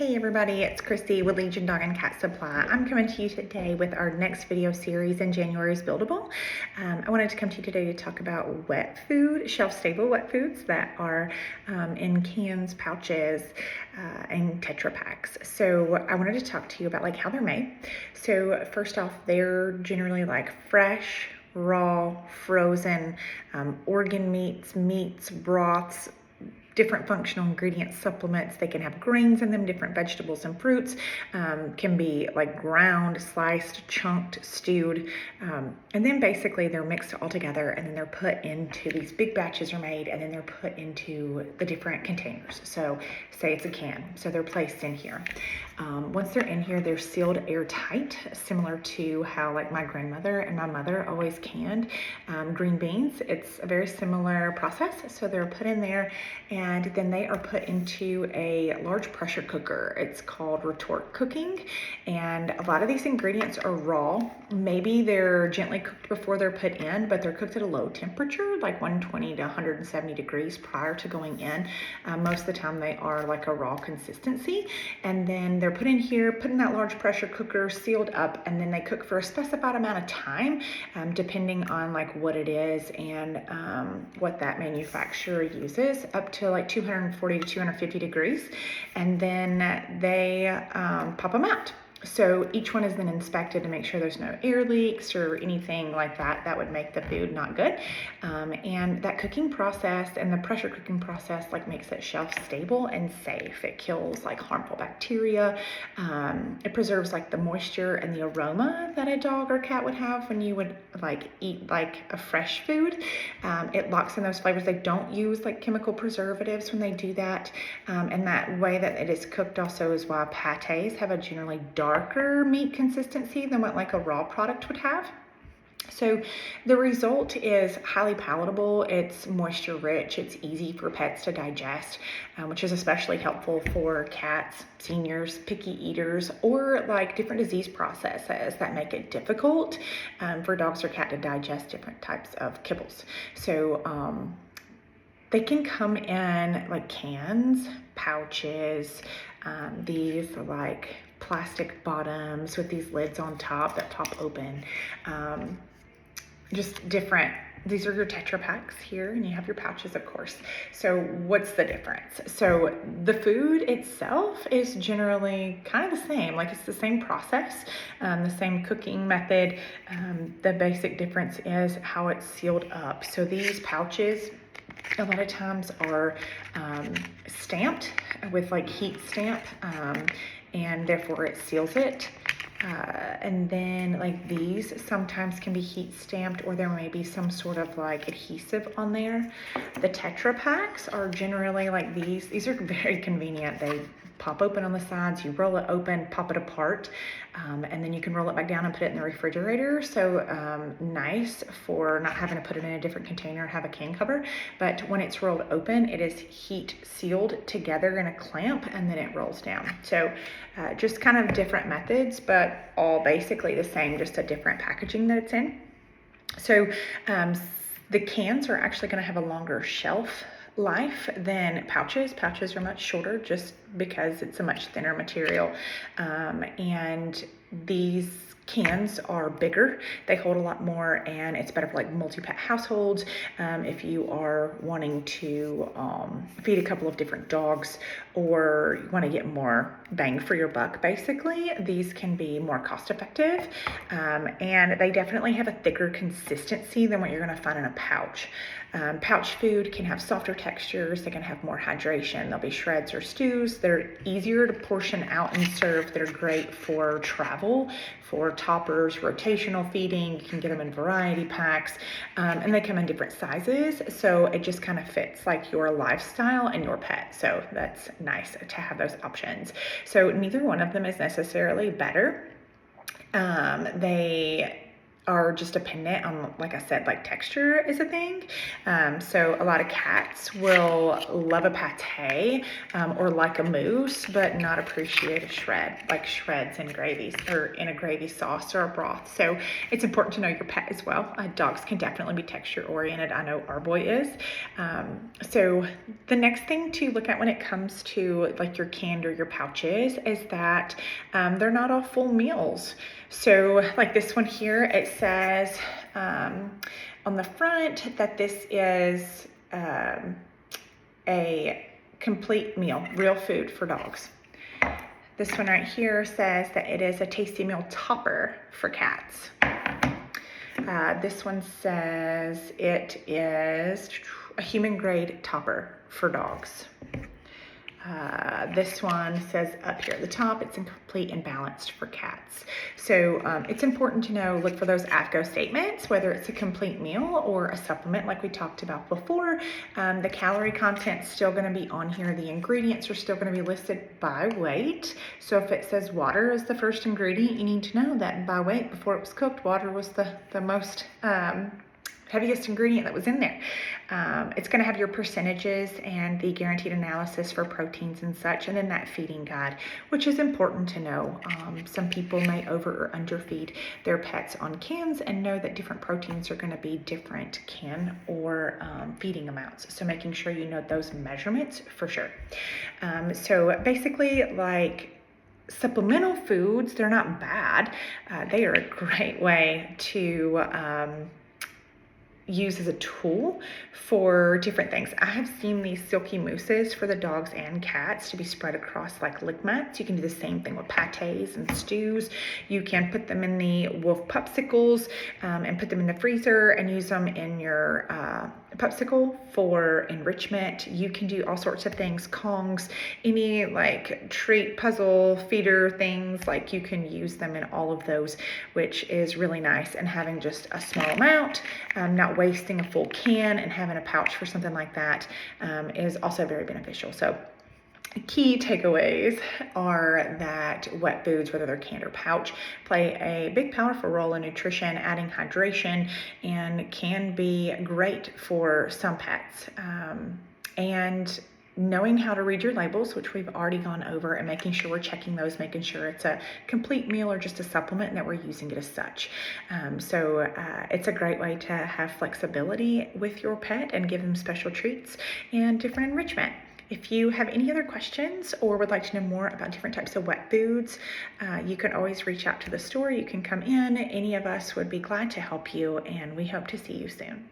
Hey everybody, it's Christy with Legion Dog and Cat Supply. I'm coming to you today with our next video series in January's Buildable. I wanted to come to you today to talk about wet food, shelf-stable wet foods that are in cans, pouches, and Tetra Paks. So I wanted to talk to you about how they're made. So first off, they're generally fresh, raw, frozen, organ meats, broths, different functional ingredients, supplements. They can have grains in them, different vegetables and fruits, can be ground, sliced, chunked, stewed, and then basically they're mixed all together, and then they're put into these big batches are made, and then they're put into the different containers. So say it's a can, so they're placed in here. Once they're in here, they're sealed airtight, similar to how my grandmother and my mother always canned green beans. It's a very similar process. So they're put in there, and then they are put into a large pressure cooker. It's called retort cooking, and a lot of these ingredients are raw. Maybe they're gently cooked before they're put in, but they're cooked at a low temperature, like 120 to 170 degrees prior to going in. Most of the time they are a raw consistency, and then they're put in here, put in that large pressure cooker, sealed up, and then they cook for a specified amount of time, depending on what it is and what that manufacturer uses, up to 240 to 250 degrees, and then they pop them out. So each one is then inspected to make sure there's no air leaks or anything like that that would make the food not good. And that cooking process and the pressure cooking process makes it shelf stable and safe. It kills harmful bacteria. It preserves the moisture and the aroma that a dog or cat would have when you would eat a fresh food. It locks in those flavors. They don't use chemical preservatives when they do that. And that way that it is cooked also is why pâtés have a generally darker meat consistency than what a raw product would have. So the result is highly palatable, it's moisture rich, it's easy for pets to digest, which is especially helpful for cats, seniors, picky eaters, or different disease processes that make it difficult for dogs or cat to digest different types of kibbles. So they can come in cans, pouches, these plastic bottoms with these lids on top that pop open. Just different. These are your Tetra Paks here, and you have your pouches, of course. So what's the difference? So the food itself is generally kind of the same. It's the same process, the same cooking method. The basic difference is how it's sealed up. So these pouches a lot of times are stamped with heat stamp, and therefore it seals it. And then these sometimes can be heat stamped, or there may be some sort of adhesive on there. The Tetra Paks are generally these are very convenient. They pop open on the sides, you roll it open, pop it apart, and then you can roll it back down and put it in the refrigerator. So nice for not having to put it in a different container and have a can cover. But when it's rolled open, it is heat sealed together in a clamp, and then it rolls down. So just kind of different methods, but all basically the same, just a different packaging that it's in. So the cans are actually going to have a longer shelf life than pouches. Pouches are much shorter just because it's a much thinner material, and these cans are bigger. They hold a lot more, and it's better for multi-pet households. If you are wanting to feed a couple of different dogs, or you want to get more bang for your buck, basically, these can be more cost effective, and they definitely have a thicker consistency than what you're going to find in a pouch. Pouch food can have softer textures. They can have more hydration. There'll be shreds or stews. They're easier to portion out and serve. They're great for travel, for toppers, rotational feeding. You can get them in variety packs, and they come in different sizes. So it just kind of fits your lifestyle and your pet. So that's nice to have those options. So neither one of them is necessarily better. They are just dependent on, like I said, like texture is a thing. So a lot of cats will love a pate or like a mousse, but not appreciate a shred, like shreds in gravies or in a gravy sauce or a broth. So it's important to know your pet as well. Dogs can definitely be texture oriented. I know our boy is. So the next thing to look at when it comes to like your canned or your pouches is that they're not all full meals. So like this one here, it says on the front that this is a complete meal, real food for dogs. This one right here says that it is a tasty meal topper for cats. This one says it is a human grade topper for dogs. This one says up here at the top, it's complete and balanced for cats. So it's important to know, look for those AFCO statements, whether it's a complete meal or a supplement like we talked about before. The calorie content's still going to be on here. The ingredients are still going to be listed by weight. So if it says water is the first ingredient, you need to know that by weight, before it was cooked, water was the most heaviest ingredient that was in there. It's going to have your percentages and the guaranteed analysis for proteins and such, and then that feeding guide, which is important to know. Some people may over or underfeed their pets on cans and know that different proteins are going to be different can or feeding amounts. So making sure you know those measurements for sure. So basically, like supplemental foods, they're not bad. They are a great way to use as a tool for different things. I have seen these silky mousses for the dogs and cats to be spread across like lick mats. You can do the same thing with pates and stews. You can put them in the wolf popsicles and put them in the freezer and use them in your popsicle for enrichment. You can do all sorts of things, Kongs, any like treat, puzzle, feeder things, like you can use them in all of those, which is really nice. And having just a small amount, not wasting a full can and having a pouch for something like that is also very beneficial. So key takeaways are that wet foods, whether they're canned or pouch, play a big, powerful role in nutrition, adding hydration, and can be great for some pets. And knowing how to read your labels, which we've already gone over, and making sure we're checking those, making sure it's a complete meal or just a supplement and that we're using it as such. So it's a great way to have flexibility with your pet and give them special treats and different enrichment. If you have any other questions or would like to know more about different types of wet foods, you can always reach out to the store. You can come in. Any of us would be glad to help you, and we hope to see you soon.